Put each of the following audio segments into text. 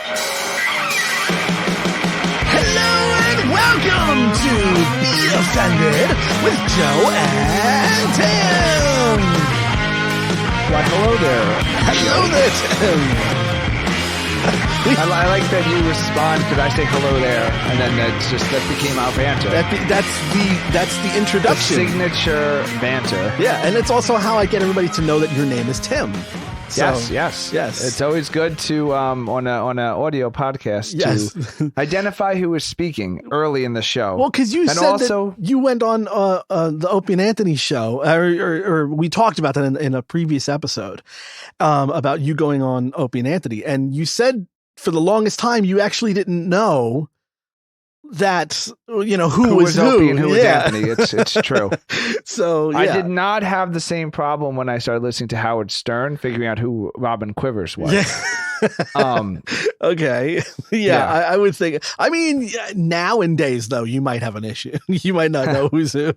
Hello and welcome to Be Offended with Joe and Tim. Why, hello there. Hello there, Tim. I like that you respond because I say hello there, and then that became our banter. That's the introduction. The signature banter. Yeah, and it's also how I get everybody to know that your name is Tim. So, Yes. Yes. It's always good to on an audio podcast to identify who is speaking early in the show. Well, because you said that you went on the Opie and Anthony show, or we talked about that in a previous episode about you going on Opie and Anthony, and you said for the longest time you actually didn't know that who was Opie and who was Anthony. It's true. So yeah. I did not have the same problem when I started listening to Howard Stern, figuring out who Robin Quivers was. Yeah. Okay. Yeah. I would think. I mean, nowadays though, you might have an issue. You might not know who's who.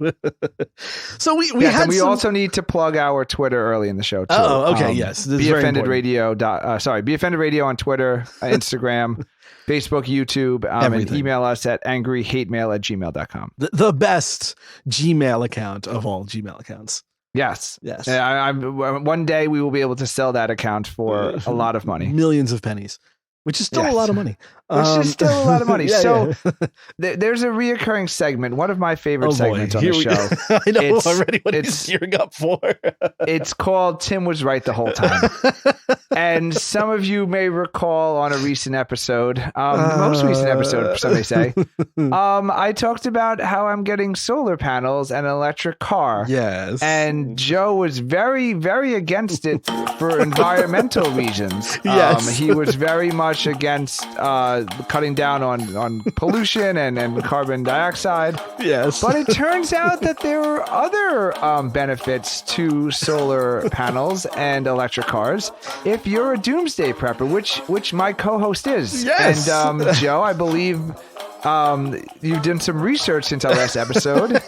So we also need to plug our Twitter early in the show too. Oh, okay. Yes. Be Offended Radio. Be Offended Radio on Twitter, Instagram. Facebook, YouTube, and email us at angryhatemail@gmail.com. The best Gmail account of all Gmail accounts. Yes. One day we will be able to sell that account for a lot of money. Millions of pennies. Which is still a lot of money. There's a reoccurring segment, one of my favorite segments on the show. I know already what it's gearing up for. It's called Tim Was Right the Whole Time. And some of you may recall on a recent episode, most recent episode, some may say, I talked about how I'm getting solar panels and an electric car. Yes. And Joe was very, very against it for environmental reasons. Yes. He was very much against cutting down on pollution and carbon dioxide. Yes. But it turns out that there are other benefits to solar panels and electric cars if you're a doomsday prepper, which my co-host is. Yes. And Joe, I believe you've done some research since our last episode,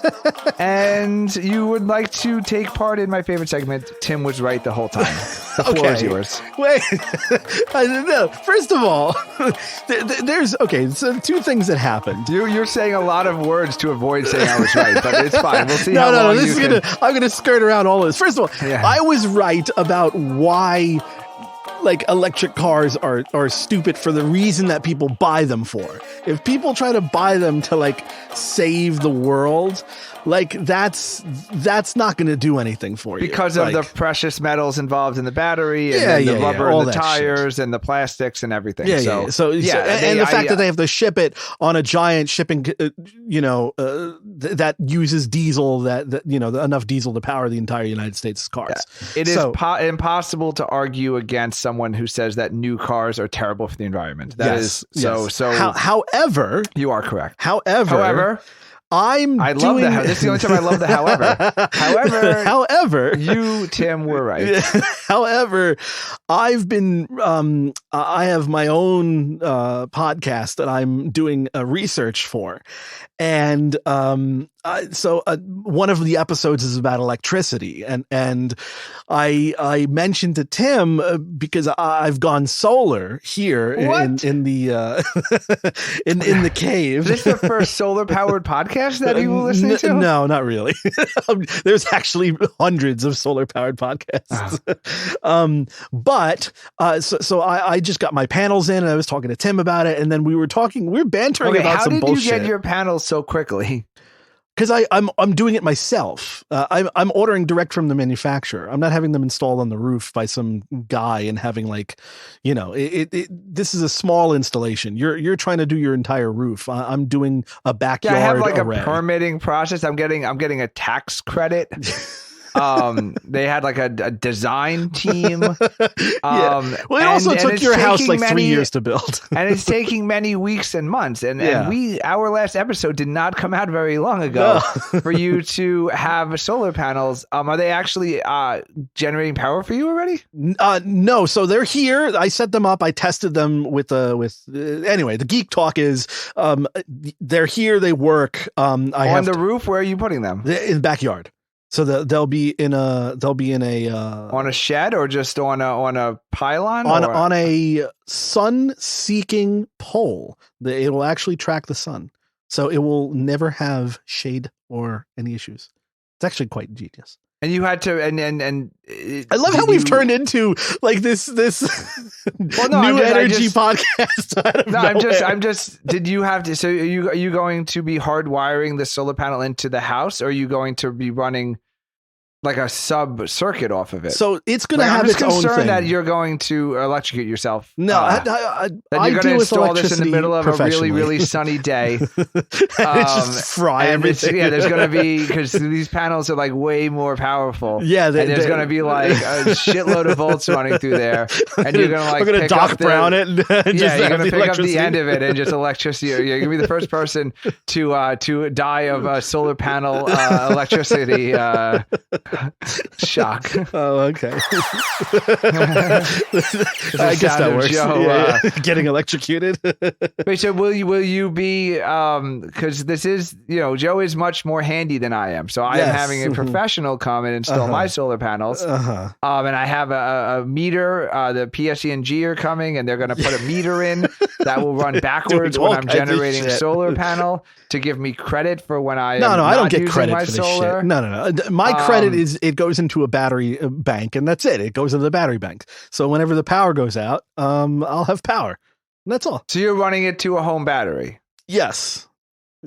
and you would like to take part in my favorite segment, Tim Was Right the Whole Time. The floor is yours. Wait, I don't know. First of all, so two things that happened. You're saying a lot of words to avoid saying I was right, but it's fine. We'll see how long I'm going to skirt around all this. First of all, I was right about why electric cars are stupid for the reason that people buy them for. If people try to buy them to save the world, that's not going to do anything for you because of the precious metals involved in the battery and the rubber and the tires and the plastics and everything. And the fact that they have to ship it on a giant shipping, that uses diesel, that enough diesel to power the entire United States cars. Yeah. It is impossible to argue against someone who says that new cars are terrible for the environment. However, you are correct. However, this is the only time I love the however. However, you, Tim, were right. However, I've been I have my own podcast that I'm doing research for, and one of the episodes is about electricity, and I mentioned to Tim because I've gone solar here in the in the cave. Is this the first solar powered podcast that you will listen to? No, not really. There's actually hundreds of solar powered podcasts. But I just got my panels in and I was talking to Tim about it, and then we were bantering about some bullshit. How did you get your panels so quickly? Because I'm doing it myself. I'm ordering direct from the manufacturer. I'm not having them installed on the roof by some guy and having this is a small installation. You're trying to do your entire roof. I'm doing a backyard. I have array. A permitting process. I'm getting a tax credit. They had a design team. Well, it also took your house 3 years to build. And it's taking many weeks and months. And our last episode did not come out very long ago for you to have solar panels. Are they actually generating power for you already? No. So they're here. I set them up. I tested them anyway, the geek talk is they're here. They work. On the roof? Where are you putting them? In the backyard. So they'll be in a on a shed or just on a pylon on a sun-seeking pole. It will actually track the sun, so it will never have shade or any issues. It's actually quite genius. And you had to, and I love how we've turned into like this new energy podcast. No, I'm just. Did you have to? So are you going to be hardwiring the solar panel into the house, or are you going to be running like a sub circuit off of it? So it's going to have its own thing. I'm concerned that you're going to electrocute yourself. No, that you're going to install this in the middle of a really, really sunny day. It's just fry everything. There's going to be, because these panels are like way more powerful. Yeah, there's going to be like a shitload of volts running through there, and you're going to like pick Doc Brown it. And you're going to pick up the end of it and just electricity. You're going to be the first person to die of solar panel electricity. Shock. Oh, okay. I guess that works. Joe, getting electrocuted. Wait, so will you be? Because this is, Joe is much more handy than I am. So I am having a professional come and install my solar panels. And I have a meter. The PSE&G are coming, and they're going to put a meter in that will run backwards when I'm generating a solar panel to give me credit for when I I don't get credit for this solar. shit. No. My credit is it goes into a battery bank, and that's it. It goes into the battery bank. So whenever the power goes out, I'll have power. And that's all. So you're running it to a home battery? Yes.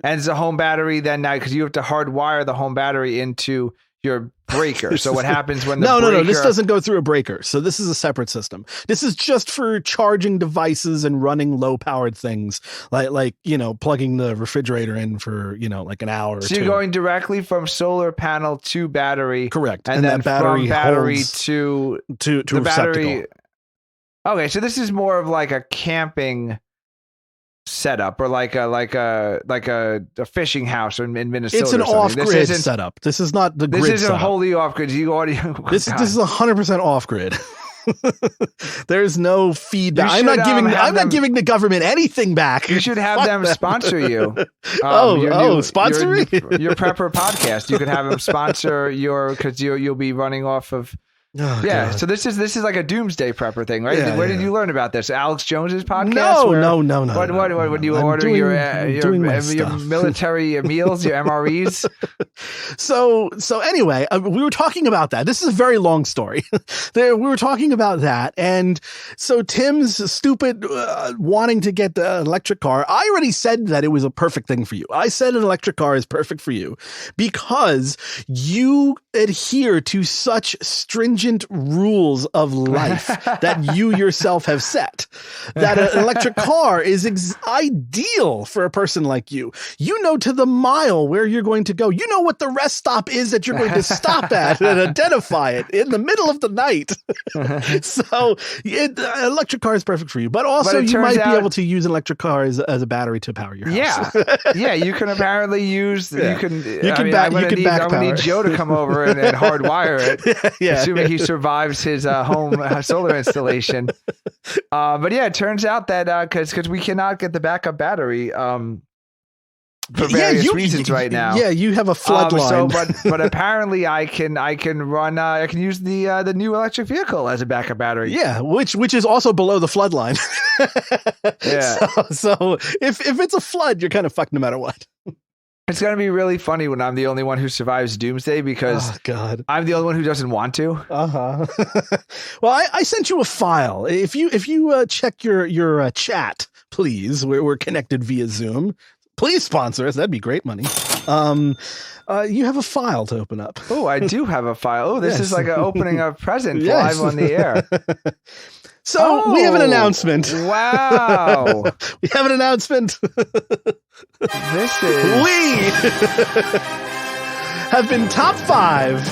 And it's a home battery then now, because you have to hardwire the home battery into your breaker. So what happens when No, this doesn't go through a breaker. So this is a separate system. This is just for charging devices and running low powered things like plugging the refrigerator in for, like an hour or so two. You're going directly from solar panel to battery. Correct. And then battery from battery to the battery. Okay. So this is more of like a camping setup, or like a fishing house in Minnesota. It's an off-grid setup. This is not the grid. This isn't wholly off-grid. You already. This is 100% off-grid. There's no feedback. I'm not giving the government anything back. You should have them sponsor you. Sponsor me? Your Prepper podcast. You could have them sponsor because you'll be running off of. Oh, yeah, God. So this is like a doomsday prepper thing, right? Yeah, Where did you learn about this? Alex Jones's podcast? No. What when you order your military meals, your MREs? So anyway, we were talking about that. This is a very long story. We were talking about that, and so Tim's stupid wanting to get the electric car. I already said that it was a perfect thing for you. I said an electric car is perfect for you because you adhere to such stringent rules of life that you yourself have set, that an electric car is ideal for a person like you. You know to the mile where you're going to go. You know what the rest stop is that you're going to stop at and identify it in the middle of the night. So electric car is perfect for you, but also you might be able to use an electric car as a battery to power your house. Yeah. You can apparently use. Yeah. I'm going to need Joe to come over and hardwire it. Assuming he survives his home solar installation. But yeah, it turns out that because we cannot get the backup battery for various reasons right now. Yeah, you have a flood line. But apparently I can run. I can use the new electric vehicle as a backup battery. Yeah, which is also below the flood line. Yeah. So if it's a flood, you're kind of fucked no matter what. It's going to be really funny when I'm the only one who survives doomsday because I'm the only one who doesn't want to. Well, I sent you a file. If you check your chat, please. We're connected via Zoom. Please sponsor us. That'd be great money. You have a file to open up. Oh, I do have a file. Oh, this is like an opening a present live on the air. So we have an announcement. Wow. We have an announcement. This is... We have been top 5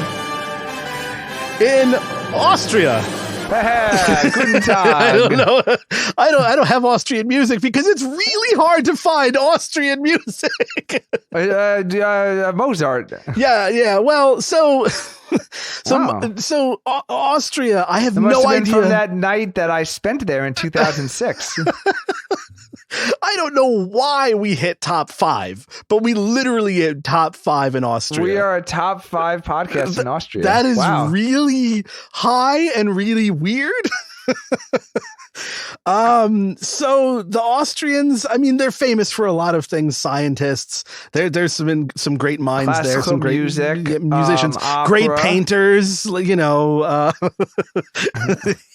in Austria. Guten Tag. I don't know. I don't have Austrian music because it's really hard to find Austrian music. Mozart. Yeah. Well, so Austria, I have no idea. From that night that I spent there in 2006. I don't know why we hit top 5, but we literally hit top 5 in Austria. We are a top 5 podcast in Austria. That is really high and really weird. So the Austrians, I mean, they're famous for a lot of things. Scientists, there's some great minds classical there, some great music, musicians, great painters,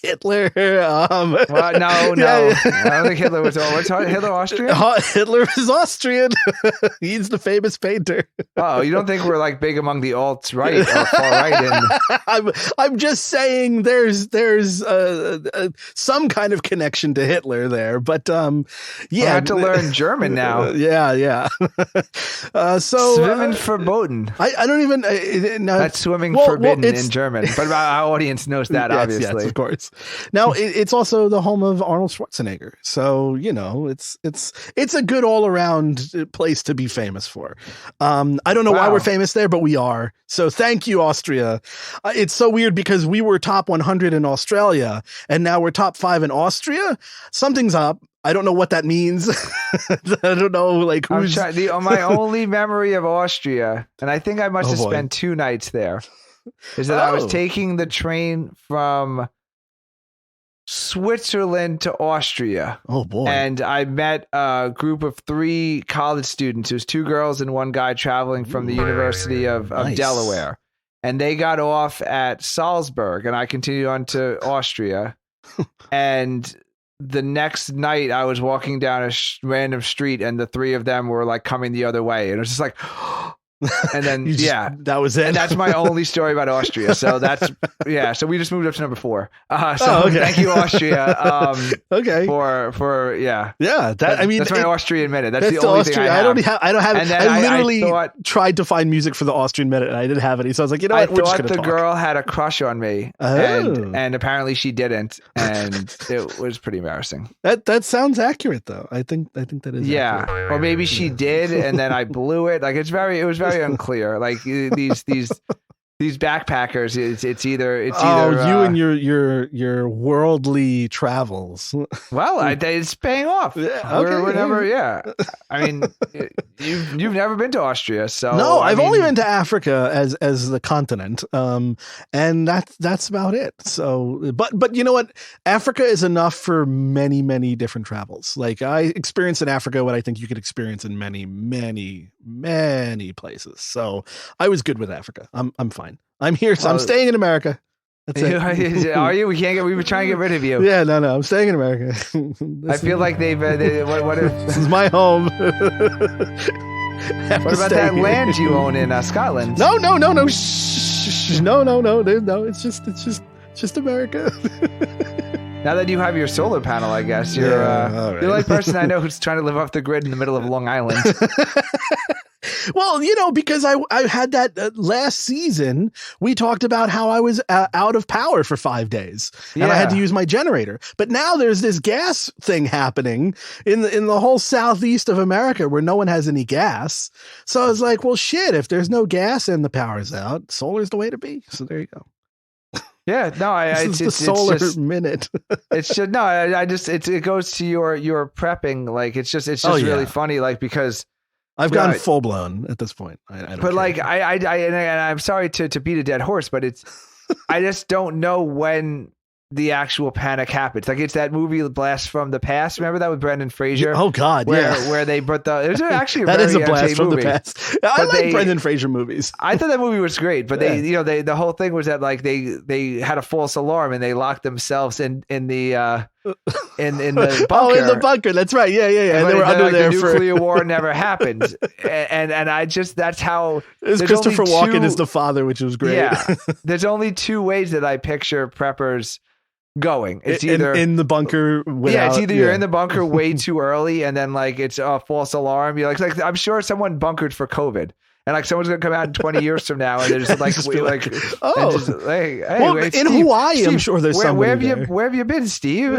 Hitler. Well, no, yeah. I don't think Hitler was. What's Hitler Austrian? Hitler is Austrian. He's the famous painter. Oh, you don't think we're like big among the alt right or far right? I'm just saying there's some kind of connection to Hitler there, but yeah, I have to learn German now. Yeah. So swimming verboten. I don't even no, that's swimming forbidden in German, but our audience knows that obviously. Yes, of course. Now it's also the home of Arnold Schwarzenegger, so it's a good all around place to be famous for. I don't know why we're famous there, but we are. So thank you, Austria. It's so weird because we were top 100 in Australia, and now we're top 5 in Austria. Something's up. I don't know what that means. I don't know, like who's my only memory of Austria, and I think I must have spent 2 nights there, is that I was taking the train from Switzerland to Austria. Oh boy. And I met a group of 3 college students. It was 2 girls and 1 guy traveling from the University of Delaware. And they got off at Salzburg, and I continued on to Austria. And the next night I was walking down a random street, and the 3 of them were like coming the other way. And it was just like, and then that was it. And that's my only story about Austria. So that's so we just moved up to number 4. Thank you, Austria. Okay. For that, I mean, that's my Austrian minute. That's the only thing I have. I don't have it. I literally tried to find music for the Austrian minute, and I didn't have any. So I was like, I thought the girl had a crush on me, and apparently she didn't, and it was pretty embarrassing. That sounds accurate, though. I think that is accurate. Or maybe she did, and then I blew it. Like it was very unclear. Like these backpackers, it's either you and your worldly travels. Well, it's paying off. Yeah, okay, we're never. I mean, you've never been to Austria, so no, I've only been to Africa as the continent, and that's about it. So, but you know what? Africa is enough for many different travels. Like I experienced in Africa what I think you could experience in many places. So I was good with Africa. I'm fine. I'm here, so I'm staying in America. That's it. Are you? We were trying to get rid of you. Yeah, no, I'm staying in America. I feel like what if this is my home. What about that land you own in Scotland? No. Shh. No. It's just America. Now that you have your solar panel, I guess you're you're the only person I know who's trying to live off the grid in the middle of Long Island. Well, because I had that last season, we talked about how I was out of power for 5 days and I had to use my generator. But now there's this gas thing happening in the whole southeast of America where no one has any gas. So I was like, well, shit, if there's no gas and the power's out, solar's the way to be. So there you go. Yeah, no, it's the solar minute. It goes to your prepping. Like it's just really funny. Like because I've gone full blown at this point. I don't care. Like I'm sorry to beat a dead horse, but I just don't know when the actual panic happens. Like it's that movie Blast from the Past. Remember that with Brendan Fraser? Oh God, where they brought it was actually a that very is a blast from movie. The past. I like Brendan Fraser movies. I thought that movie was great, but they the whole thing was that like they had a false alarm and they locked themselves in the in the bunker. Oh, in the bunker. That's right. Yeah. And they were under there the nuclear war never happened. And I just that's how it's Christopher Walken is the father, which was great. Yeah. There's only 2 ways that I picture preppers going. It's either in the bunker it's either you're in the bunker way too early and then like it's a false alarm. You're like I'm sure someone bunkered for COVID and like someone's gonna come out in 20 years from now and they're just like hey, in Steve, Hawaii I'm sure there's somebody there. Where have you been, Steve?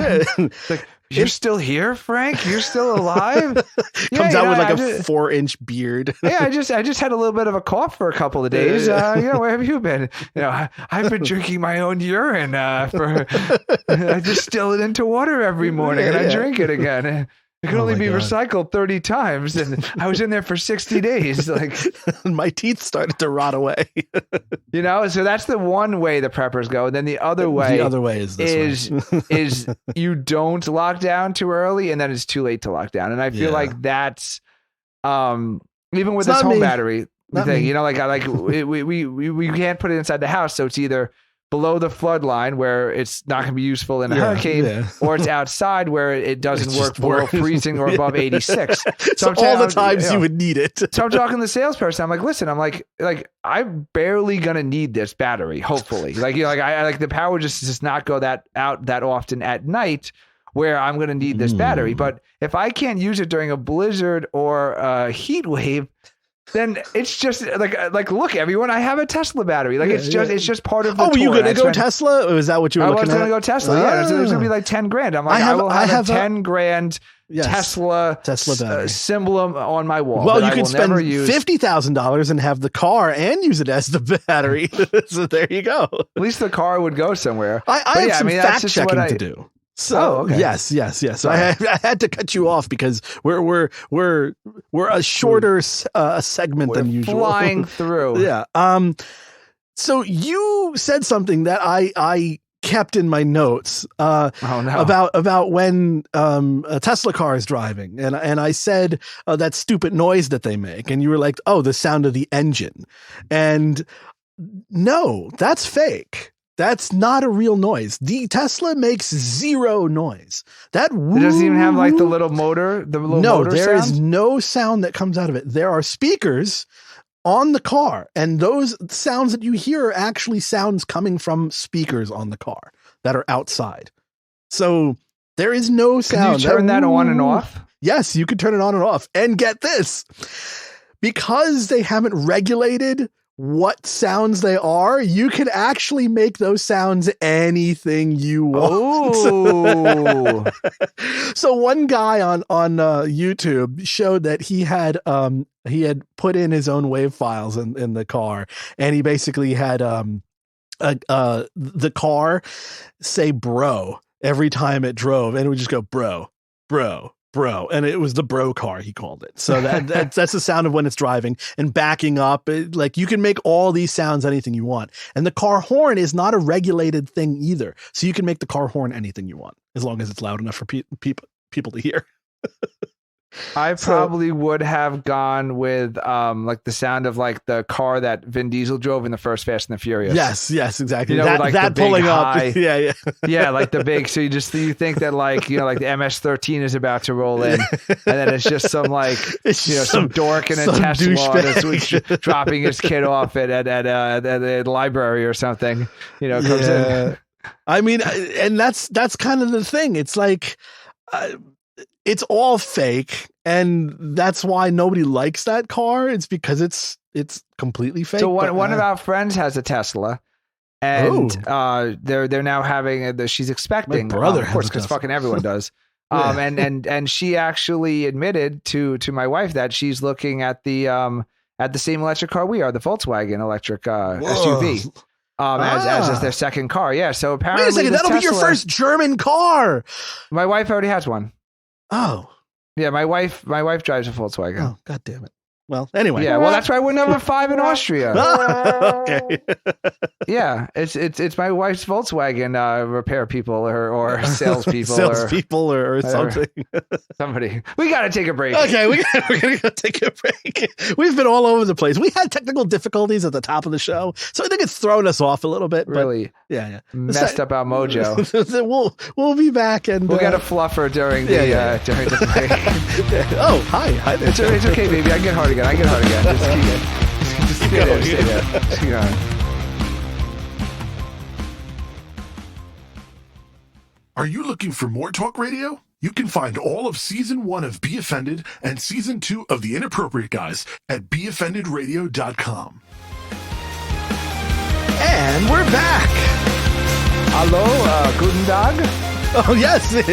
Like, you're still here, Frank? You're still alive? Comes out with like a 4-inch beard. I just had a little bit of a cough for a couple of days. Where have you been? I've been drinking my own urine I distill it into water every morning and I drink it again. It can only be recycled 30 times, and I was in there for 60 days. Like, my teeth started to rot away. So that's the one way the preppers go. And then the other way is this way. is you don't lock down too early, and then it's too late to lock down. And I feel like that's even with this home battery thing. We can't put it inside the house, so it's either below the flood line where it's not going to be useful in a hurricane, or it's outside where it doesn't work below freezing or above 86. So all the times you would need it. So I'm talking to the salesperson. I'm like, listen, I'm barely going to need this battery. Hopefully, the power just does not go out that often at night where I'm going to need this battery. But if I can't use it during a blizzard or a heat wave, then it's just like look, everyone, I have a Tesla battery. It's just part of the tour. Were you going to go Tesla? Or is that what you were looking at? I was going to go Tesla. Yeah, it's going to be like 10 grand. I'm like, I will have a 10 grand Tesla symbol on my wall. Well, you can spend $50,000 and have the car and use it as the battery. So there you go. At least the car would go somewhere. I have some fact checking to do. So okay. Yes. So I had to cut you off because we're a shorter segment than usual. Flying through. Yeah. So you said something that I kept in my notes about when a Tesla car is driving, and I said that stupid noise that they make, and you were like, "Oh, the sound of the engine," and no, that's fake. That's not a real noise. The Tesla makes zero noise. It doesn't even have like the little motor. There is no sound that comes out of it. There are speakers on the car, and those sounds that you hear are actually sounds coming from speakers on the car that are outside. So there is no sound. Can you turn that on and off? Yes, you can turn it on and off. And get this, because they haven't regulated what sounds they are, you can actually make those sounds anything you want. So one guy on YouTube showed that he had put in his own wave files in the car, and he basically had the car say bro every time it drove, and it would just go bro, and it was the bro car, he called it. So that's the sound of when it's driving and backing up. You can make all these sounds anything you want. And the car horn is not a regulated thing either. So you can make the car horn anything you want, as long as it's loud enough for people to hear. I probably would have gone with the sound of like the car that Vin Diesel drove in the first Fast and the Furious. Yes, exactly. That pulling high, up. Yeah. Yeah, like the big. So you think that like the MS-13 is about to roll in, and then it's just some some dork in a Tesla that's dropping his kid off at a library or something. Comes in. I mean, and that's kind of the thing. It's like. It's all fake, and that's why nobody likes that car. It's because it's completely fake. So one of our friends has a Tesla, and they're now having. She's expecting. My brother, of course, because fucking everyone does. And she actually admitted to my wife that she's looking at the same electric car we are, the Volkswagen electric SUV. As their second car. Yeah. So apparently, wait a second, that'll be your first German car. My wife already has one. Oh, yeah. My wife drives a Volkswagen. Oh, God damn it. Well, anyway. Yeah. Well, that's why we're number 5 in Austria. Okay. Yeah. It's my wife's Volkswagen repair people or salespeople. or something. Somebody. We got to take a break. Okay. We're going to go take a break. We've been all over the place. We had technical difficulties at the top of the show, so I think it's thrown us off a little bit. Really? Yeah. Messed up our mojo. We'll be back, and we'll get a fluffer during the break. Oh, hi there. It's okay, baby. I get hard again. Just keep going. Just keep going. Are you looking for more talk radio? You can find all of Season 1 of Be Offended and Season 2 of The Inappropriate Guys at BeOffendedRadio.com. And we're back. Hello, guten Tag. Oh yes, yeah.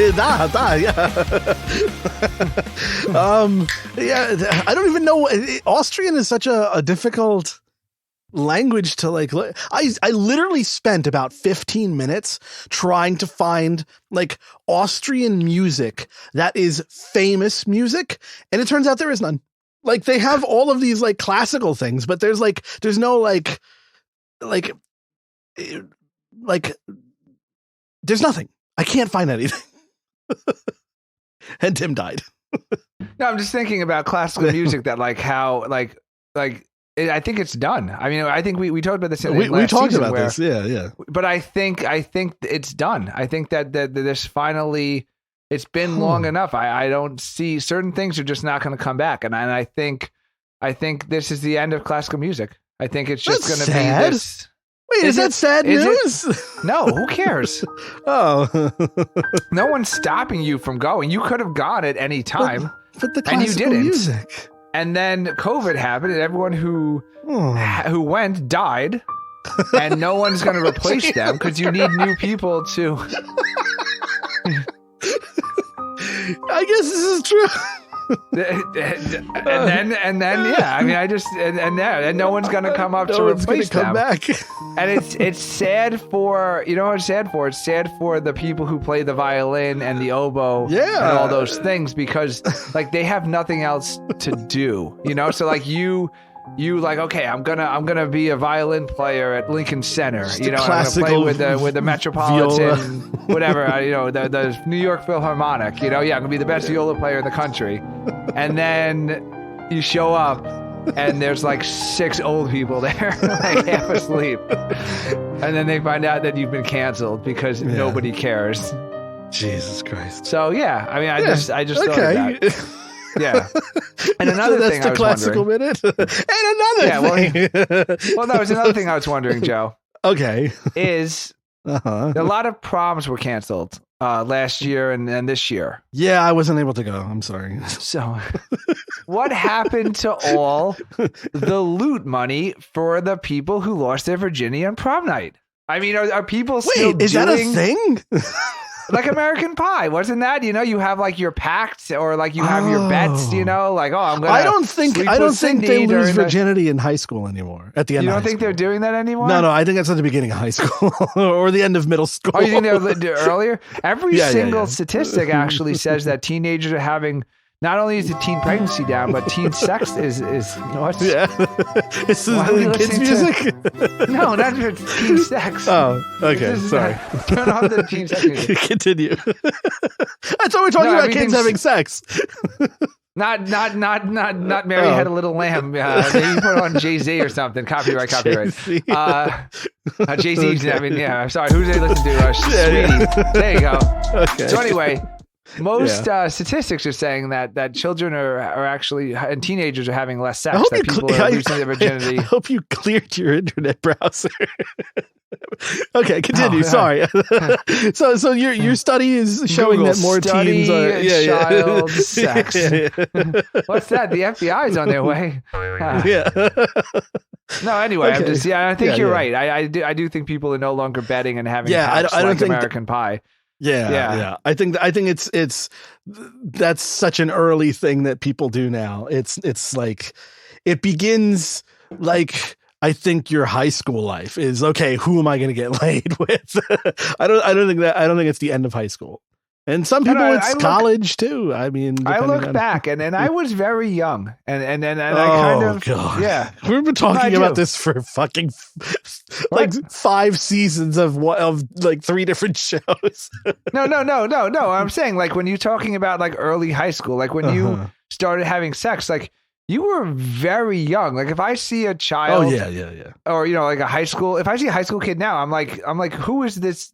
I don't even know. Austrian is such a difficult language to like, I literally spent about 15 minutes trying to find like Austrian music that is famous music. And it turns out there is none. Like they have all of these like classical things, but there's no there's nothing. I can't find anything. And Tim died. No, I'm just thinking about classical music that like how like I think it's done. I mean, I think we talked about this in we talked about this. Yeah. But I think it's done. I think that this finally, it's been long enough. I don't see certain things are just not going to come back. And I think this is the end of classical music. I think it's just going to be this. Wait, is that sad news? No, who cares? Oh. No one's stopping you from going. You could have gone at any time. But the classical music. And then COVID happened, and everyone who went died, and no one's going to replace them because you need new people to. I guess this is true. and then yeah, I mean, I just and no one's going to come up to replace them. Back. And it's sad for, you know what it's sad for? It's sad for the people who play the violin and the oboe and all those things, because like they have nothing else to do, you know? So like you like, okay, I'm gonna be a violin player at Lincoln Center, you know, I'm gonna play with the Metropolitan, whatever, the New York Philharmonic, you know, I'm gonna be the best viola player in the country. And then you show up and there's like 6 old people there, like half asleep. And then they find out that you've been canceled because nobody cares. Jesus Christ. So yeah, I mean, I just thought of that. Yeah. And another so that's thing the I was classical wondering. minute. And another thing. Well, that was another thing I was wondering, Joe. Okay. Is a lot of proms were canceled last year and this year. Yeah, I wasn't able to go. I'm sorry. So what happened to all the loot money for the people who lost their virginity on prom night? I mean, are people still is that a thing? Like American Pie, wasn't that? You know, you have like your pact, or like you have your bets. You know, like I'm gonna. I don't think they lose virginity in high school anymore. At the end, you don't of high think school. they're doing that anymore? No, I think that's at the beginning of high school or the end of middle school. Oh, you think they're earlier? Every single statistic actually says that teenagers are having. Not only is the teen pregnancy down, but teen sex is what? Yeah. This is kids' music? No, not teen sex. Oh, okay. Sorry. Turn off the teen sex music. Continue. I thought we were talking about kids having sex. Not Mary Had a Little Lamb. Maybe you put it on Jay-Z or something. Copyright. Jay-Z. Jay-Z's. Okay. I mean, yeah. I'm sorry. Who's they listen to? Sweetie. There you go. Okay. So anyway. Most statistics are saying that children are actually, and teenagers are having less sex. That people are losing their virginity. I hope you cleared your internet browser. Okay, continue. Sorry. So your study is showing Google that more teens are child sex. What's that? The FBI's on their way. No, anyway, okay. I think you're right. I do think people are no longer betting and having I don't think American Pie. Yeah. I think it's that's such an early thing that people do now. It's like it begins like I think your high school life is okay. Who am I going to get laid with? I don't think it's the end of high school. And some people it's college too. I mean, I look back and I was very young and I kind of God. We've been talking about this for fucking like 5 seasons of like 3 different shows. No. I'm saying like when you're talking about like early high school, like when you started having sex, like you were very young. Like if I see a child, or like a high school, if I see a high school kid now, I'm like, who is this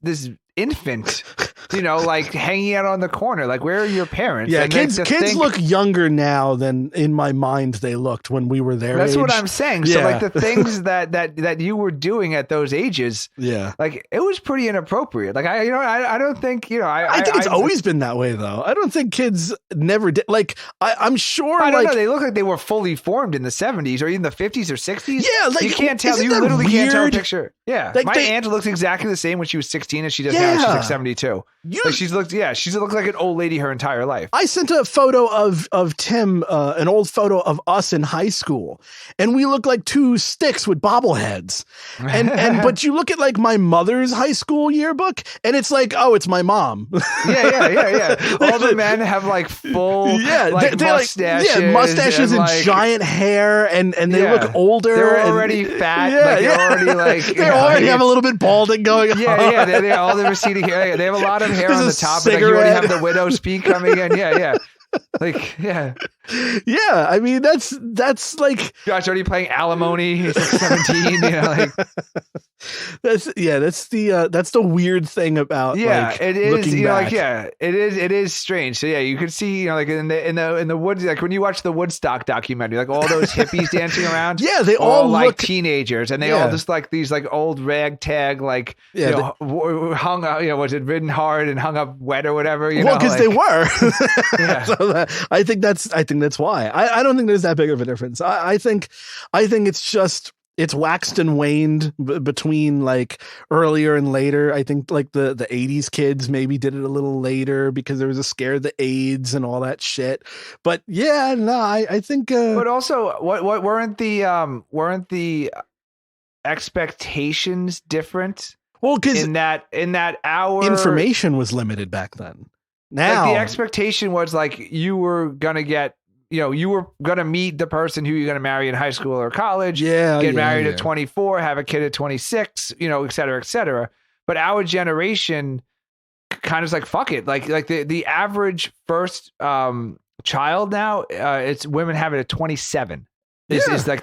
infant? Like hanging out on the corner. Like, where are your parents? Yeah, and kids look younger now than in my mind they looked when we were their age. That's what I'm saying. So like the things that you were doing at those ages, like it was pretty inappropriate. Like I don't think I think it's always been that way though. I don't think kids never did. Like I'm sure. I don't know. They look like they were fully formed in the 70s or even the 50s or 60s. Yeah, like you can't tell. You literally can't tell a picture. Yeah, like my aunt looks exactly the same when she was 16 as she does now. She's like 72. She's looked like an old lady her entire life. I sent a photo of Tim, an old photo of us in high school, and we look like two sticks with bobbleheads. And but you look at like my mother's high school yearbook, and it's like, oh, it's my mom. Yeah. All the men have like full mustaches, mustaches and giant hair, and they look older. They're already fat. They're already like they already have a little bit balding going on. Yeah. They all the receding hair. They have a lot of hair on the top, but like you already have the widow's peak coming in. Yeah. I mean, that's like Josh already playing alimony. He's like 17. That's the weird thing about it is. Back. It is strange. So you could see like in the woods, like when you watch the Woodstock documentary, like all those hippies dancing around. Yeah, they all like look teenagers, and they all just like these like old ragtag hung up. Was it ridden hard and hung up wet or whatever? Because they were. Yeah. So I think that's why. I don't think there's that big of a difference. I think it's waxed and waned between like earlier and later. I think like the 80s kids maybe did it a little later because there was a scare of the AIDS and all that shit. But I think. But also, what weren't the expectations different? Well, because in that hour, information was limited back then. Now like the expectation was like you were gonna get. You were going to meet the person who you're going to marry in high school or college, get married at 24, have a kid at 26, et cetera, et cetera. But our generation kind of is like, fuck it. Like the average first child now, it's women have it at 27. It's either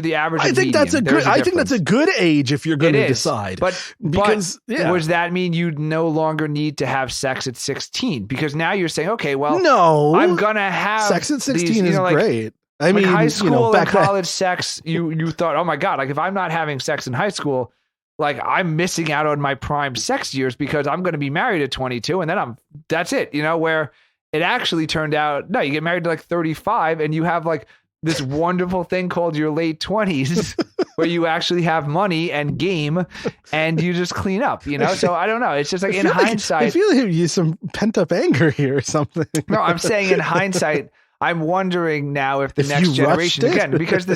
the average. I think that's I think that's a good age if you're going to decide. But does that mean you no longer need to have sex at 16? Because now you're saying, okay, well, no, I'm gonna have sex at 16 is great. I mean, high school and college sex. You thought, oh my god, like if I'm not having sex in high school, like I'm missing out on my prime sex years because I'm going to be married at 22, and then that's it. Where it actually turned out, no, you get married to like 35, and you have like this wonderful thing called your late 20s where you actually have money and game and you just clean up, So I don't know. It's just like in hindsight. I feel like you some pent up anger here or something. No, I'm saying in hindsight, I'm wondering now if the next generation, again, because the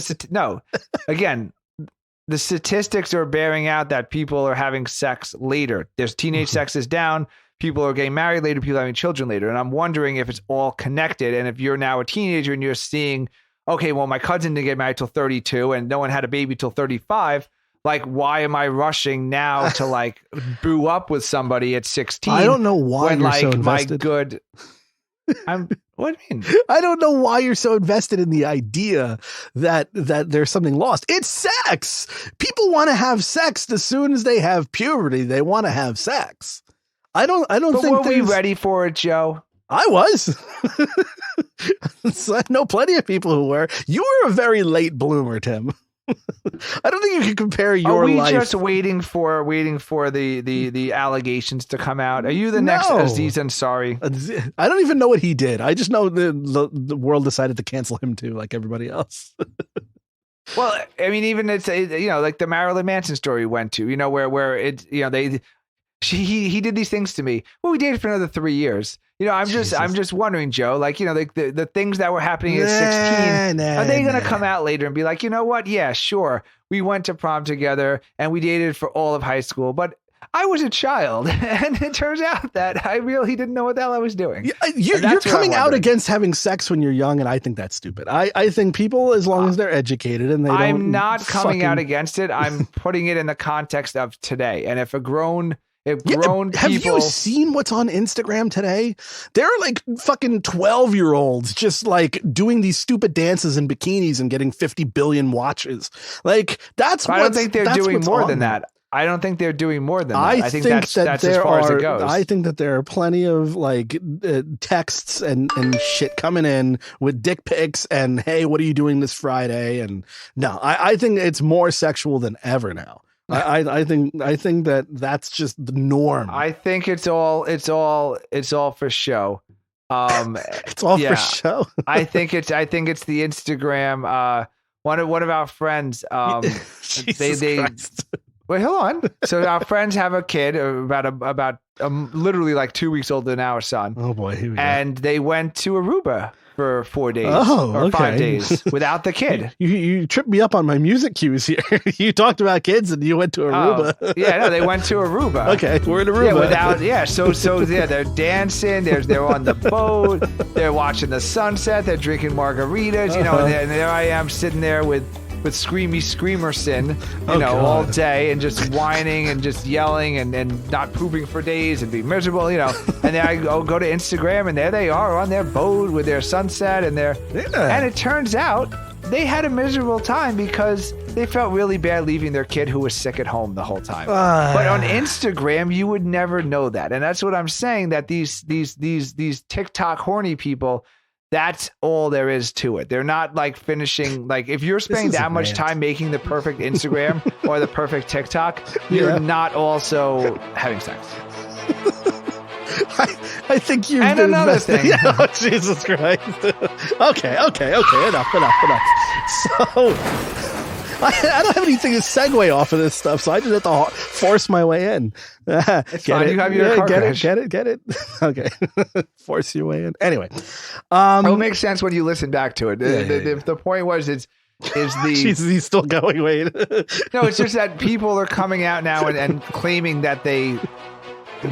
statistics are bearing out that people are having sex later. There's teenage sex is down. People are getting married later. People are having children later. And I'm wondering if it's all connected. And if you're now a teenager and you're seeing, okay, well, my cousin didn't get married till 32 and no one had a baby till 35. Like, why am I rushing now to like boo up with somebody at 16? I don't know why when, you're like, so invested. What do you mean? I don't know why you're so invested in the idea that there's something lost. It's sex. People want to have sex as soon as they have puberty. They want to have sex. I don't think. Were we ready for it, Joe? I was. I know plenty of people who were. You were a very late bloomer, Tim. I don't think you can compare your life. Are we just waiting for the allegations to come out? Are you the next Aziz Ansari? I don't even know what he did. I just know the world decided to cancel him too, like everybody else. Well, I mean, even it's like the Marilyn Manson story went to, where it he did these things to me. Well, we dated for another 3 years. I'm just wondering, Joe, like, the things that were happening at 16, are they going to come out later and be like, you know what? Yeah, sure. We went to prom together and we dated for all of high school, but I was a child. And it turns out that I really didn't know what the hell I was doing. You're coming out against having sex when you're young. And I think that's stupid. I think people, as long as they're educated and they don't. I'm not coming out against it. I'm putting it in the context of today. And if grown people. Have you seen what's on Instagram today? There are like fucking 12-year-olds just like doing these stupid dances in bikinis and getting 50 billion watches. Like I don't think they're doing more than that. I don't think they're doing more than that. I think that's as far as it goes. I think that there are plenty of like texts and shit coming in with dick pics and, hey, what are you doing this Friday? And no, I think it's more sexual than ever now. I think that that's just the norm. I think it's all for show. It's all for show. I think it's the Instagram. One of our friends. Jesus Christ. Wait, hold on. So our friends have a kid about literally like 2 weeks older than our son. Oh boy, here we go. And they went to Aruba for 4 days or 5 days without the kid. You tripped me up on my music cues here. You talked about kids and you went to Aruba. They went to Aruba. Okay, we're in Aruba. They're dancing. They're on the boat. They're watching the sunset. They're drinking margaritas. And there I am sitting there with Screamy Screamerson, all day and just whining and just yelling and not pooping for days and being miserable, And then I go to Instagram and there they are on their boat with their sunset and and it turns out they had a miserable time because they felt really bad leaving their kid who was sick at home the whole time. But on Instagram, you would never know that. And that's what I'm saying, that these TikTok horny people, that's all there is to it. They're not like finishing, like if you're spending that much time making the perfect Instagram or the perfect TikTok, you're not also having sex. I think you've and been another thing. Oh, Jesus Christ. Okay. Enough. So I don't have anything to segue off of this stuff, so I just have to force my way in. It's fine. You have your car crash. Get it. Okay. Force your way in. Anyway. It'll make sense when you listen back to it. The point was is the Jesus, he's still going. Wait. No, it's just that people are coming out now and claiming that they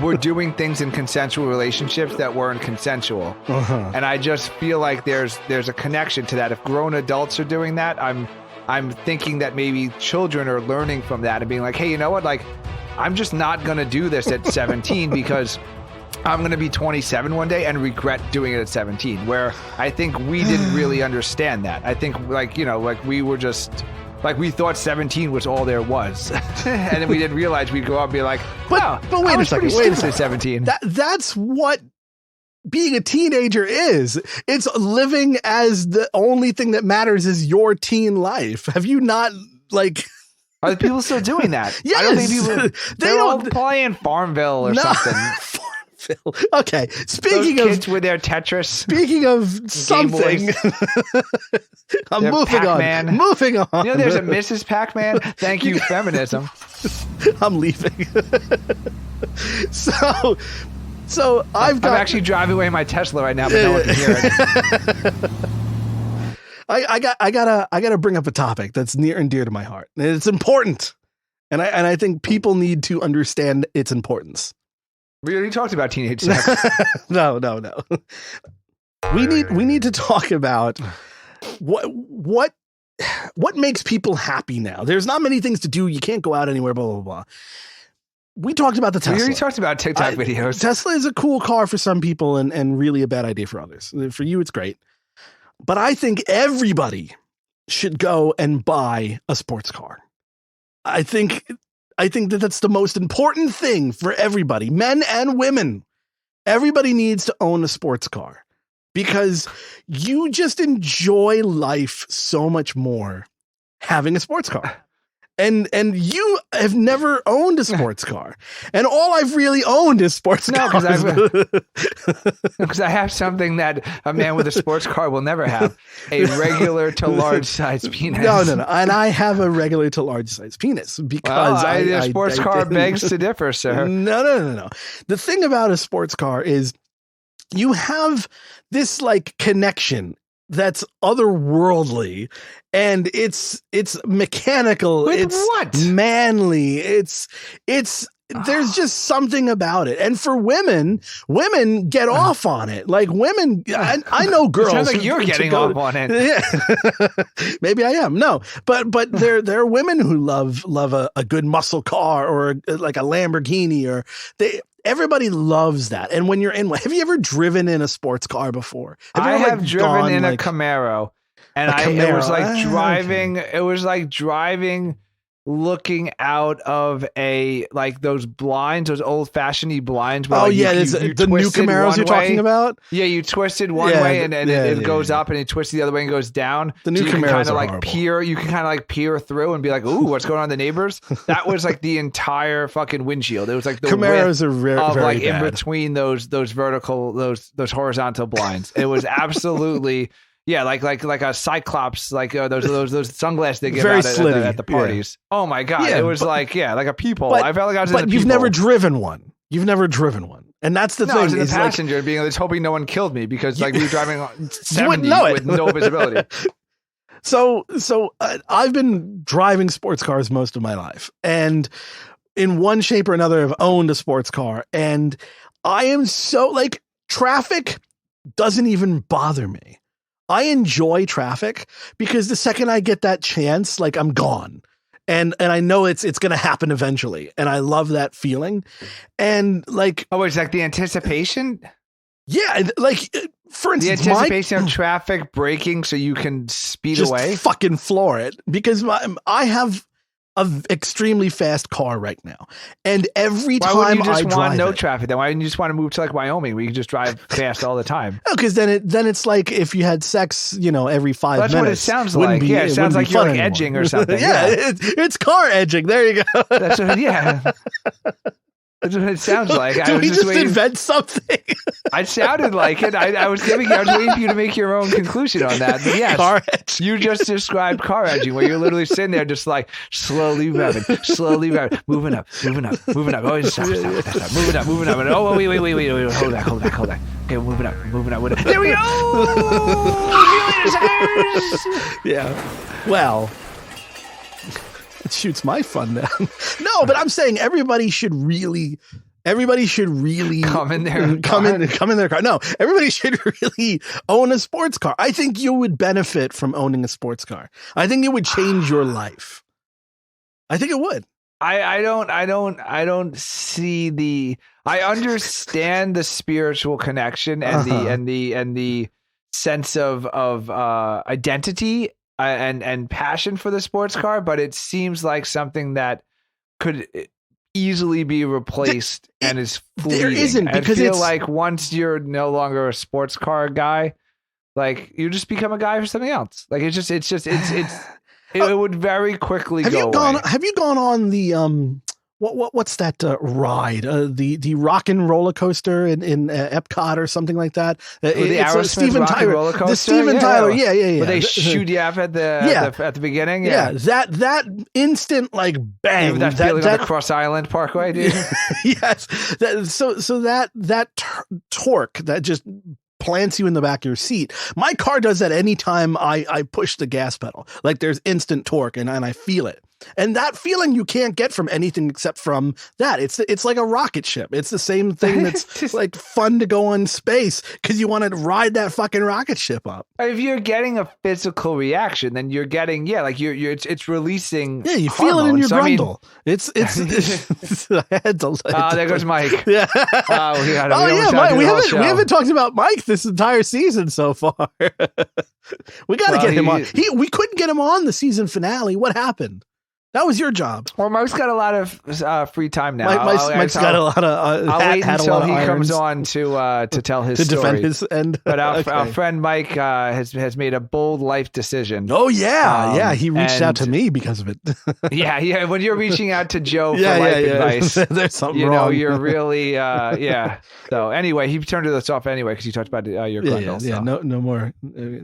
were doing things in consensual relationships that weren't consensual. And I just feel like there's a connection to that. If grown adults are doing that, I'm thinking that maybe children are learning from that and being like, hey, you know what? Like, I'm just not going to do this at 17 because I'm going to be 27 one day and regret doing it at 17, where I think we didn't really understand that. I think we were just like, we thought 17 was all there was. And then we didn't realize we'd go up and be like, but wait a second. Wait a second. 17. That's what being a teenager is. It's living as the only thing that matters is your teen life. Have you not, like... Are the people still doing that? Yes. I don't think they're all playing Farmville or something. Farmville. Okay. Speaking Those of kids with their Tetris. Speaking of something, I'm moving Pac-Man. on. Moving on. There's a Mrs. Pac-Man. Thank you, feminism. I'm leaving. So I'm actually driving away my Tesla right now, but no one can hear it. I gotta bring up a topic that's near and dear to my heart. And it's important, and I think people need to understand its importance. We already talked about teenage sex. No. We need to talk about what makes people happy now. There's not many things to do. You can't go out anywhere. Blah blah blah. We talked about the Tesla. We already talked about TikTok videos. Tesla is a cool car for some people and really a bad idea for others. For you, it's great. But I think everybody should go and buy a sports car. I think that that's the most important thing for everybody, men and women. Everybody needs to own a sports car because you just enjoy life so much more having a sports car. And you have never owned a sports car. And all I've really owned is sports cars. Because I have something that a man with a sports car will never have. A regular to large size penis. No. And I have a regular to large size penis because a sports car begs to differ, sir. No. The thing about a sports car is you have this like connection that's otherworldly, and it's mechanical. With it's what? Manly. It's there's just something about it. And for women get off on it. Like women, I know girls. It sounds like you're getting off on it. Yeah. Maybe I am. No, but there are women who love a good muscle car or like a Lamborghini or everybody loves that. And when you're in, have you ever driven in a sports car before? I have driven in a Camaro, and it was like driving. Okay. It was like driving, looking out of those blinds, those old fashioned blinds. Where the new Camaros you're talking about. Yeah, you twisted one way and it goes up, and you twist the other way and goes down. The new Camaros are horrible. You can kind of like peer through and be like, "Ooh, what's going on in the neighbors?" That was like the entire fucking windshield. It was like the Camaros are very like bad. In between those vertical those horizontal blinds. It was absolutely. Yeah, like a Cyclops, like those sunglasses they give out at the parties. Yeah. Oh my god, it was like a peephole. I felt like I was in a peephole. But you've never driven one. You've never driven one. And that's the No, thing. I was in the is passenger being just hoping no one killed me because like we were driving on 70 know it. with no visibility. So I've been driving sports cars most of my life, and in one shape or another, I've owned a sports car, and I am so like traffic doesn't even bother me. I enjoy traffic because the second I get that chance, like I'm gone. And I know it's going to happen eventually. And I love that feeling. And like, oh, it's like the anticipation. Yeah. Like for instance, the anticipation of traffic breaking so you can speed just away. Fucking floor it because I have an extremely fast car right now. And every time why wouldn't you just I want drive no it, traffic then? Why wouldn't you just want to move to like Wyoming where you can just drive fast all the time? No, because then it's like if you had sex, every 5 minutes. That's what it sounds like. Yeah, it sounds like you're like edging or something. Yeah, it's car edging. There you go. That's what. Yeah, that's what it sounds like. Did we just invent something? It sounded like it. I was waiting for you to make your own conclusion on that. But yes, car edging. You just described car edging, where you're literally sitting there, just like slowly revving, moving up. Oh, stop, moving up. And oh, wait, hold that. Okay, moving up. There we go. Yeah. Well. It shoots my fun down. No, but I'm saying everybody should really come in their car. No, everybody should really own a sports car. I think you would benefit from owning a sports car. I think it would change your life. I think it would. I don't see the. I understand the spiritual connection and the sense of identity. And passion for the sports car, but it seems like something that could easily be replaced and is fleeting. There isn't, because I feel like once you're no longer a sports car guy, like you just become a guy for something else. Like it would very quickly go away. Have you gone on the what's that ride? The rock and roller coaster in Epcot or something like that. It's Steven Tyler roller coaster. The Steven Tyler, yeah. Where they shoot you up at the beginning. Yeah. That instant like bang. That feeling on the Cross Island Parkway, dude. Yes. That torque that just plants you in the back of your seat. My car does that anytime I push the gas pedal. Like there's instant torque and I feel it. And that feeling you can't get from anything except from that. It's like a rocket ship. It's the same thing that's like fun to go in space because you want to ride that fucking rocket ship up. If you're getting a physical reaction, then you're getting it's releasing. Yeah, you feel it in your grundle. It's I had to. There goes Mike. Yeah. Mike. We haven't talked about Mike this entire season so far. We got to get him on. We couldn't get him on the season finale. What happened? That was your job. Well, Mike's got a lot of free time now. Mike's got a lot of. I'll wait until he comes on to tell his story. Defend his end. But our friend Mike has made a bold life decision. Oh yeah, he reached out to me because of it. yeah. When you're reaching out to Joe for life advice, there's something wrong. You're really So anyway, he turned this off anyway because you talked about your grundle. Yeah. No more.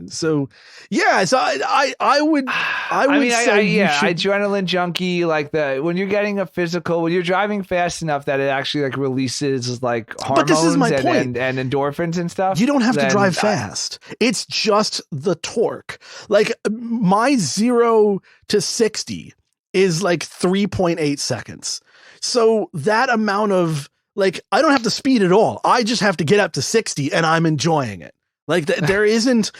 So I would say adrenaline junkie, like when you're getting a physical, when you're driving fast enough that it actually like releases like hormones. But this is my point. And endorphins and stuff. You don't have to drive fast. It's just the torque. Like my 0 to 60 is like 3.8 seconds. So that amount of like, I don't have to speed at all. I just have to get up to 60 and I'm enjoying it. Like there isn't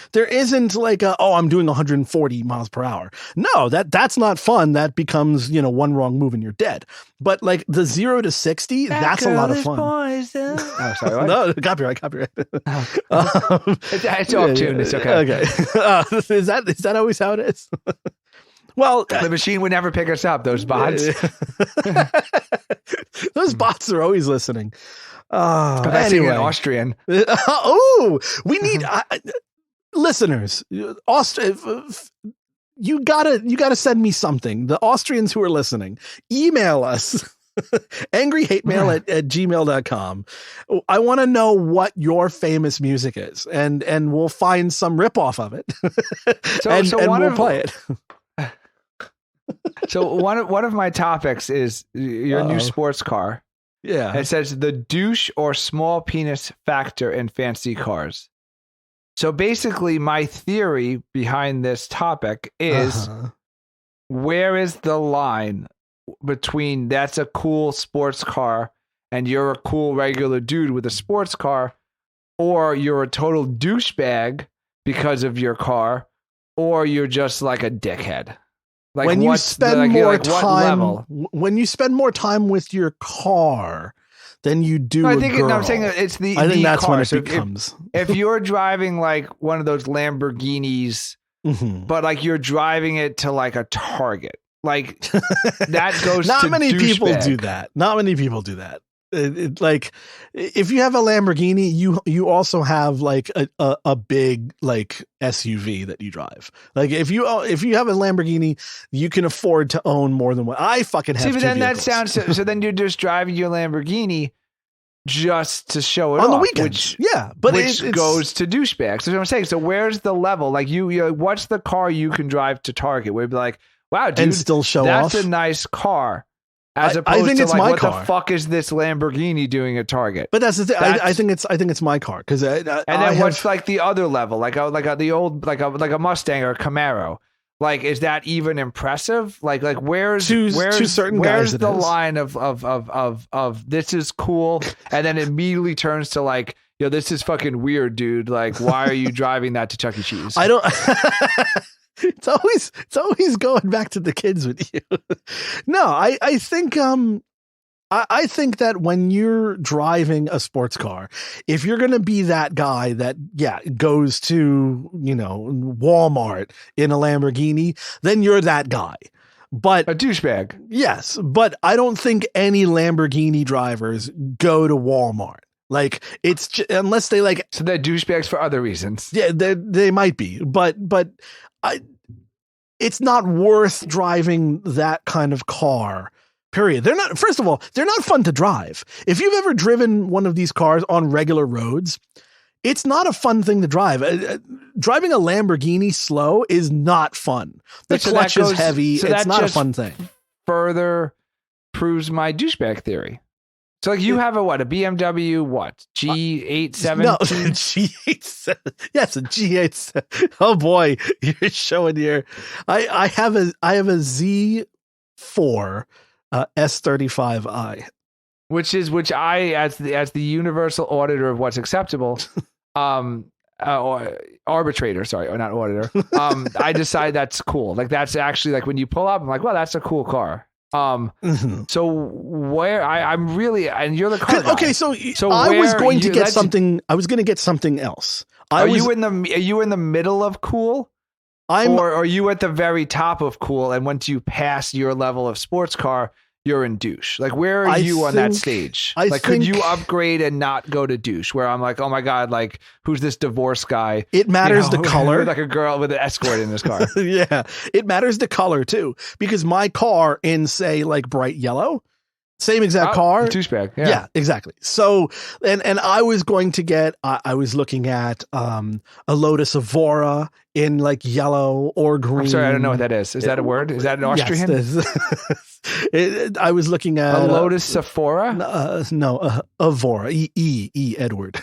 like I'm doing 140 miles per hour. No, that's not fun. That becomes, one wrong move and you're dead. But like the 0 to 60, that's a lot of fun. Oh, sorry. What? No, copyright. It's off tune. It's okay. Okay. Is that always how it is? Well, the machine would never pick us up. Those bots. Those bots are always listening. Anyway, an Austrian. We need listeners. You gotta send me something. The Austrians who are listening, email us. angryhatemail at gmail.com. I want to know what your famous music is, and we'll find some ripoff of it, and we'll play it. So one of my topics is your new sports car. Yeah. It says the douche or small penis factor in fancy cars. So basically, my theory behind this topic is where is the line between that's a cool sports car and you're a cool regular dude with a sports car, or you're a total douchebag because of your car, or you're just like a dickhead. Like when you spend when you spend more time with your car than you do no, I a think girl. I'm saying it's the I think that's car. when it So becomes. If you're driving like one of those Lamborghinis, but like you're driving it to like a Target, like that goes. Not many people douchebag. do that. Not many people do that. Like if you have a Lamborghini, you also have like a big like SUV that you drive. Like if you have a Lamborghini, you can afford to own more than one. I fucking have. See, but then vehicles. that sounds so. Then you're just driving your Lamborghini just to show it on the off, weekends. which, yeah, but which it's goes to douchebags. So what I'm saying. So where's the level? Like you what's the car you can drive to Target where you'd be like, wow, dude, and still show that's off. a nice car. As opposed I think to it's like, my what car. the fuck is this Lamborghini doing at Target? But that's the thing. I think it's my car because and then what's like the other level, like a Mustang or a Camaro? Like, is that even impressive? Like where's to certain where's guys the line of this is cool, and then immediately turns to like, yo, this is fucking weird, dude. Like, why are you driving that to Chuck E. Cheese? I don't. It's always going back to the kids with you. No, I think I think that when you're driving a sports car, if you're going to be that guy that goes to, Walmart in a Lamborghini, then you're that guy. But a douchebag. Yes, but I don't think any Lamborghini drivers go to Walmart. Like it's unless they like. So they're douchebags for other reasons. Yeah, they might be, but it's not worth driving that kind of car. Period. They're not. First of all, they're not fun to drive. If you've ever driven one of these cars on regular roads, it's not a fun thing to drive. Driving a Lamborghini slow is not fun. The clutch is heavy. It's not a fun thing. Further proves my douchebag theory. So like you have a BMW G870? No, G87. Yes, a G87. Oh boy, you're showing here. I have a Z4 S35i, which I as the universal auditor of what's acceptable, arbitrator, sorry, or not auditor. I decide that's cool. Like that's actually like when you pull up, I'm like, well, that's a cool car. So where I'm really, and you're the car guy. Okay, so I was going to get something. I was going to get something else. Are you in the middle of cool? Or are you at the very top of cool? And once you pass your level of sports car, you're in douche. Like where are you on that stage? Could you upgrade and not go to douche? Where I'm like, oh my god, like who's this divorced guy? It matters the color. Like a girl with an escort in his car. Yeah, it matters the color too, because my car in say like bright yellow, same exact car, douchebag. Yeah, exactly. So and I was going to get. I was looking at a Lotus Evora in like yellow or green. I'm sorry, I don't know what that is. Is that a word? Is that an Austrian? Yes, I was looking at a Lotus Sephora. No, Evora. E Edward.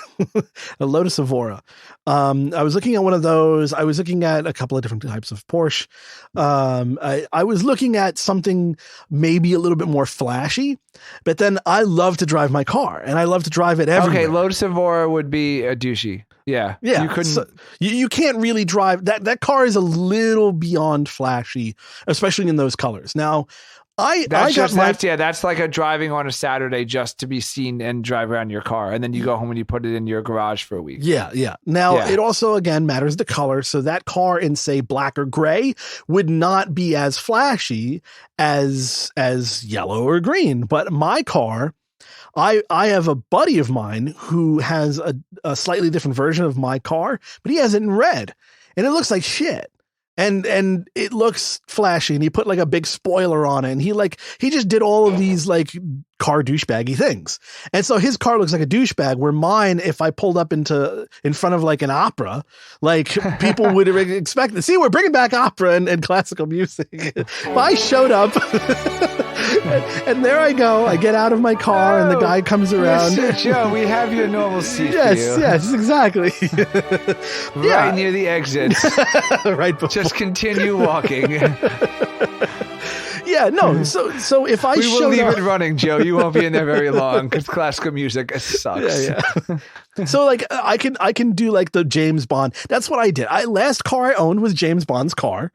A Lotus Evora. I was looking at one of those. I was looking at a couple of different types of Porsche. I was looking at something maybe a little bit more flashy, but then I love to drive my car and I love to drive it everywhere. Okay, Lotus Evora would be a douchey. Yeah. You couldn't. So you can't really drive that car is a little beyond flashy, especially in those colors. Now, that's like a driving on a Saturday just to be seen and drive around your car, and then you go home and you put it in your garage for a week. Yeah. Now it also again matters the color. So that car in say black or gray would not be as flashy as yellow or green. But my car, I have a buddy of mine who has a slightly different version of my car, but he has it in red, and it looks like shit. And it looks flashy, and he put like a big spoiler on it, and he just did all of these like car douchebaggy things. And so his car looks like a douchebag, where mine, if I pulled up in front of like an opera, like people would expect to see, we're bringing back opera and classical music. If I showed up And there I go. I get out of my car, and the guy comes around. Mr. Joe, we have your normal seat for you. Yes, exactly. Right near the exit. Right before. Just continue walking. Yeah, no. So if I we will showed leave up, it running, Joe. You won't be in there very long because classical music sucks. Yeah. So like I can do like the James Bond. That's what I did. Last car I owned was James Bond's car.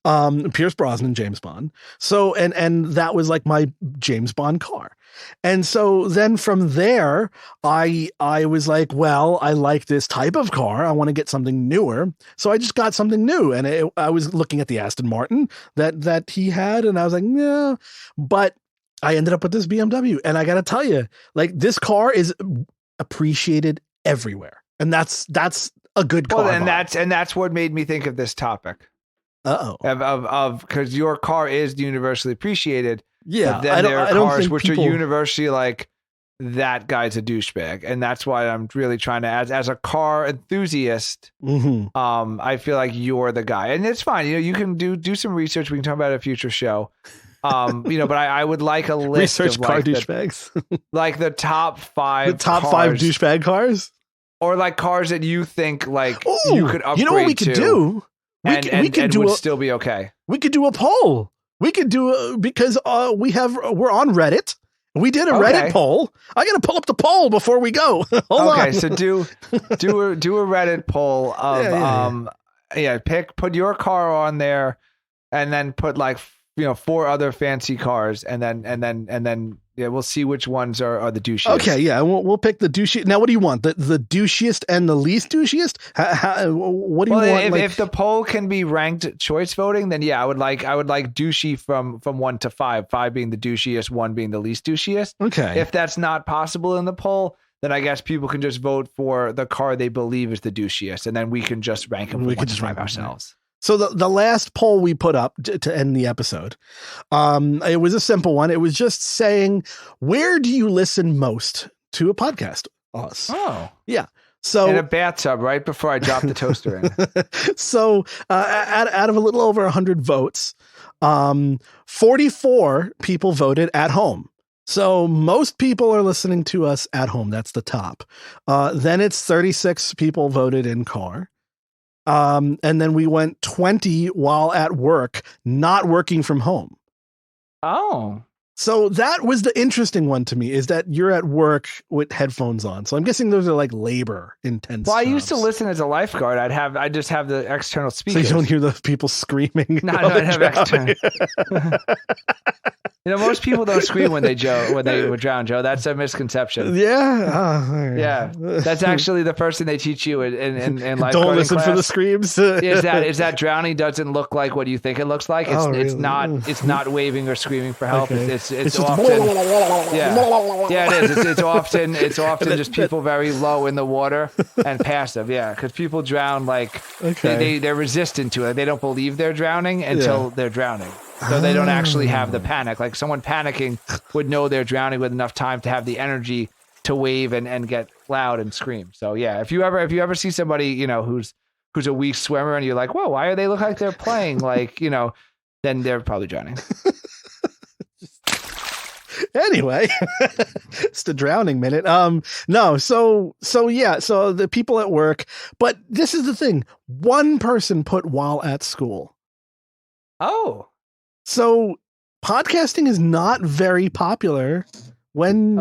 Pierce Brosnan, James Bond. So, and that was like my James Bond car. And so then from there, I was like, well, I like this type of car. I want to get something newer. So I just got something new. And I was looking at the Aston Martin that he had. And I was like, no, but I ended up with this BMW. And I got to tell you, like, this car is appreciated everywhere. And that's a good car. Well, and that's what made me think of this topic. Of because your car is universally appreciated. Yeah, but then there are cars which are universally like, that guy's a douchebag, and that's why I'm really trying to, as a car enthusiast, I feel like you're the guy, and it's fine. You can do some research. We can talk about it in a future show. But I would like a list research of car like douchebags, like the top five, five douchebag cars, or like cars that you think like you could upgrade. You know what we could do? We could do would still be okay. We could do a poll. We could do because we're on Reddit. We did a Reddit poll. I got to pull up the poll before we go. Hold on. So do a Reddit poll of put your car on there, and then put like 4 other fancy cars, and then we'll see which ones are the douchiest. Okay, yeah, we'll pick the douchiest. Now, what do you want? The douchiest and the least douchiest? What do you want? If the poll can be ranked choice voting, then I would like douchey from 1 to 5, 5 being the douchiest, 1 being the least douchiest. Okay. If that's not possible in the poll, then I guess people can just vote for the car they believe is the douchiest, and then we can just rank them. We can just rank ourselves. So the last poll we put up to end the episode, it was a simple one. It was just saying, where do you listen most to a podcast? Us. Oh, yeah. So in a bathtub right before I drop the toaster in. So out of a little over 100 votes, 44 people voted at home. So most people are listening to us at home. That's the top. Then it's 36 people voted in car. And then we went 20 while at work, not working from home. Oh. So that was the interesting one to me, is that you're at work with headphones on. So I'm guessing those are like labor intense. Well, I used to listen as a lifeguard. I just have the external speakers. So you don't hear the people screaming. No, I'd have external. Most people don't scream when they would drown, Joe. That's a misconception. Yeah. Yeah. That's actually the first thing they teach you in lifeguarding Don't listen class. for the screams. is that drowning doesn't look like what you think it looks like. It's not waving or screaming for help. Okay. It's often it is. It's often just people very low in the water and passive. Yeah, because people drown they're resistant to it. They don't believe they're drowning until they're drowning. So they don't actually have the panic. Like someone panicking would know they're drowning with enough time to have the energy to wave and get loud and scream. So yeah, if you ever see somebody who's a weak swimmer and you're like, whoa, why do they look like they're playing? Then they're probably drowning. Anyway, it's the drowning minute. No, so the people at work, but this is the thing. One person put while at school. Oh. So podcasting is not very popular when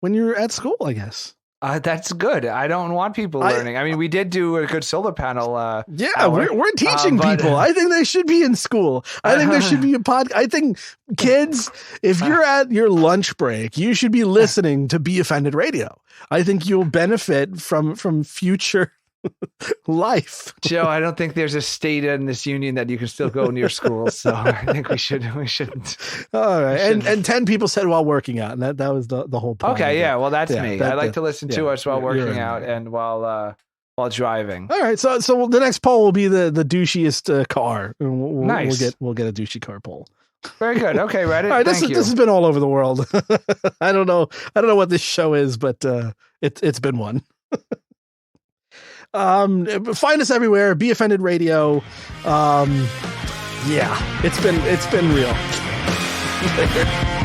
you're at school, I guess. That's good. I don't want people learning. I mean, we did do a good solar panel. We're teaching people. I think they should be in school. I think there should be a pod. I think kids, if you're at your lunch break, you should be listening to Be Offended Radio. I think you'll benefit from future life. Joe, I don't think there's a state in this union that you can still go near schools. So I think we shouldn't. All right. And 10 people said while working out, and that was the whole point. Okay. Yeah. Well, that's me. I like to listen to us while working out and while driving. All right. So the next poll will be the douchiest car. Nice. We'll get a douchey car poll. Very good. Okay, Reddit. All right, this has been all over the world. I don't know what this show is, but it's been one. Find us everywhere. Be Offended Radio. It's been real. Later.